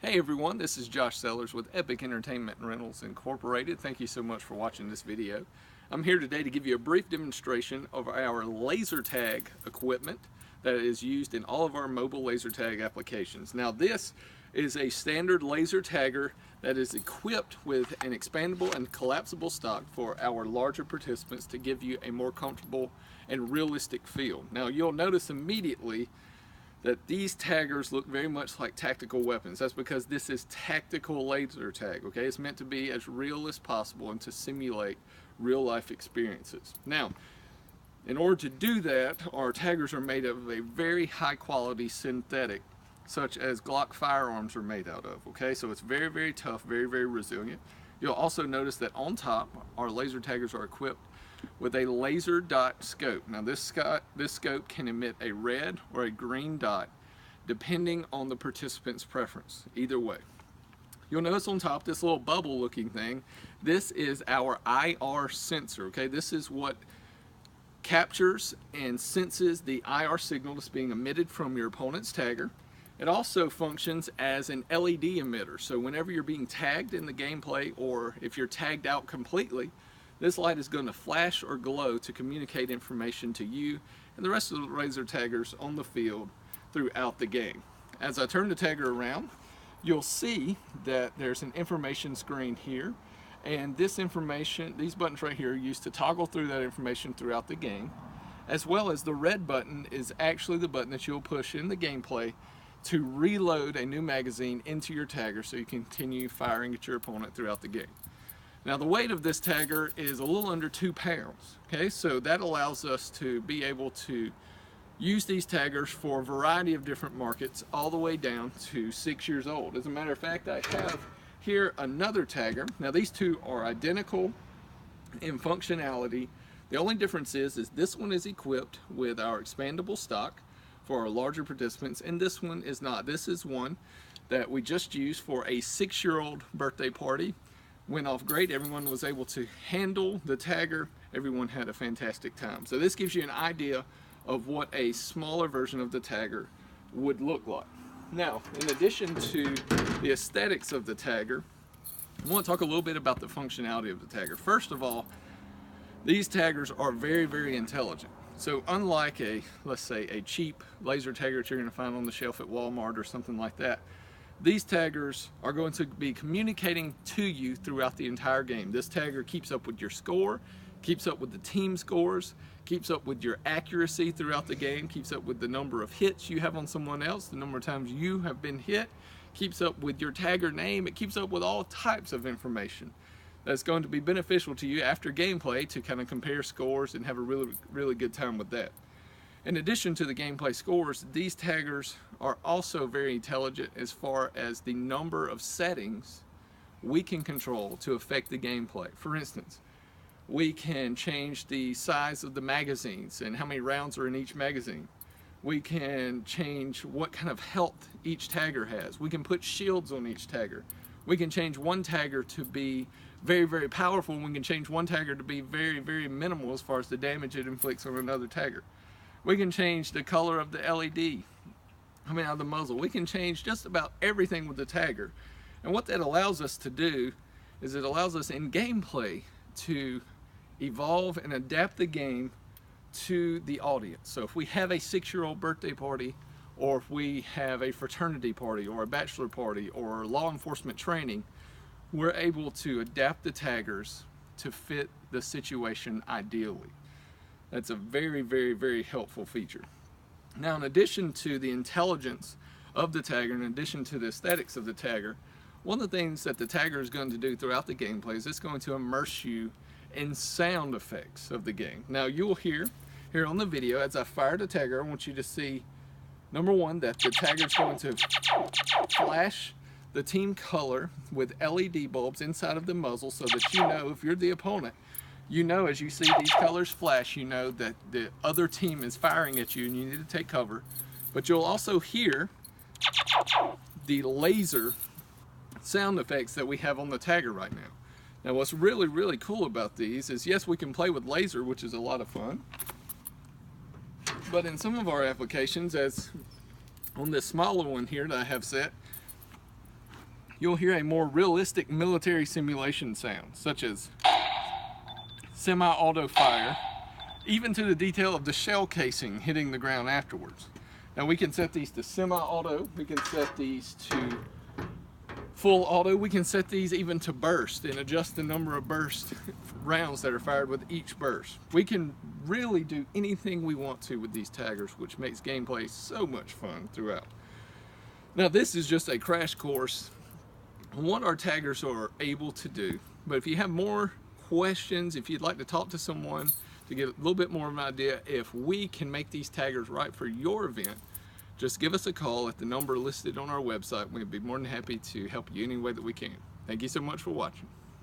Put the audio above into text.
Hey everyone, this is Josh Sellers with Epic Entertainment Rentals Incorporated. Thank you so much for watching this video. I'm here today to give you a brief demonstration of our laser tag equipment that is used in all of our mobile laser tag applications. Now this is a standard laser tagger that is equipped with an expandable and collapsible stock for our larger participants to give you a more comfortable and realistic feel. Now you'll notice immediately that these taggers look very much like tactical weapons. That's because this is tactical laser tag, okay? It's meant to be as real as possible and to simulate real life experiences. Now, in order to do that, our taggers are made of a very high quality synthetic, such as Glock firearms are made out of, okay? So it's very, very tough, very, very resilient. You'll also notice that on top, our laser taggers are equipped with a laser dot scope. Now this scope can emit a red or a green dot depending on the participant's preference, either way. You'll notice on top this little bubble looking thing, this is our IR sensor, okay? This is what captures and senses the IR signal that's being emitted from your opponent's tagger. It also functions as an LED emitter, so whenever you're being tagged in the gameplay or if you're tagged out completely, this light is going to flash or glow to communicate information to you and the rest of the laser taggers on the field throughout the game. As I turn the tagger around, you'll see that there's an information screen here, and this information, these buttons right here, are used to toggle through that information throughout the game, as well as the red button is actually the button that you'll push in the gameplay to reload a new magazine into your tagger so you can continue firing at your opponent throughout the game. Now the weight of this tagger is a little under 2 pounds, okay? So that allows us to be able to use these taggers for a variety of different markets all the way down to 6 years old. As a matter of fact, I have here another tagger. Now these two are identical in functionality. The only difference is this one is equipped with our expandable stock for our larger participants, and this one is not. This is one that we just used for a 6-year-old birthday party. Went off great. Everyone was able to handle the tagger. Everyone had a fantastic time. So this gives you an idea of what a smaller version of the tagger would look like. Now, in addition to the aesthetics of the tagger, I want to talk a little bit about the functionality of the tagger. First of all, these taggers are very, very intelligent. So unlike let's say a cheap laser tagger that you're going to find on the shelf at Walmart or something like that, these taggers are going to be communicating to you throughout the entire game. This tagger keeps up with your score, keeps up with the team scores, keeps up with your accuracy throughout the game, keeps up with the number of hits you have on someone else, the number of times you have been hit, keeps up with your tagger name. It keeps up with all types of information that's going to be beneficial to you after gameplay to kind of compare scores and have a really, really good time with that. In addition to the gameplay scores, these taggers are also very intelligent as far as the number of settings we can control to affect the gameplay. For instance, we can change the size of the magazines and how many rounds are in each magazine. We can change what kind of health each tagger has. We can put shields on each tagger. We can change one tagger to be very, very powerful, and we can change one tagger to be very, very minimal as far as the damage it inflicts on another tagger. We can change the color of the LED, out of the muzzle. We can change just about everything with the tagger. And what that allows us to do is it allows us in gameplay to evolve and adapt the game to the audience. So if we have a 6-year-old birthday party, or if we have a fraternity party or a bachelor party or law enforcement training, we're able to adapt the taggers to fit the situation ideally. That's a very, very, very helpful feature. Now, in addition to the intelligence of the tagger, in addition to the aesthetics of the tagger, one of the things that the tagger is going to do throughout the gameplay is it's going to immerse you in sound effects of the game. Now, you'll hear here on the video as I fire the tagger, I want you to see, number one, that the tagger is going to flash the team color with LED bulbs inside of the muzzle so that you know if you're the opponent, you know as you see these colors flash, you know that the other team is firing at you and you need to take cover. But you'll also hear the laser sound effects that we have on the tagger right now. Now what's really, really cool about these is, yes, we can play with laser, which is a lot of fun. But in some of our applications, as on this smaller one here that I have set, you'll hear a more realistic military simulation sound, such as semi-auto fire, even to the detail of the shell casing hitting the ground afterwards. Now we can set these to semi-auto, we can set these to full auto, we can set these even to burst and adjust the number of burst rounds that are fired with each burst. We can really do anything we want to with these taggers, which makes gameplay so much fun throughout. Now this is just a crash course on what our taggers are able to do, but if you have more questions, if you'd like to talk to someone to get a little bit more of an idea if we can make these taggers right for your event, just give us a call at the number listed on our website. We'd be more than happy to help you any way that we can. Thank you so much for watching.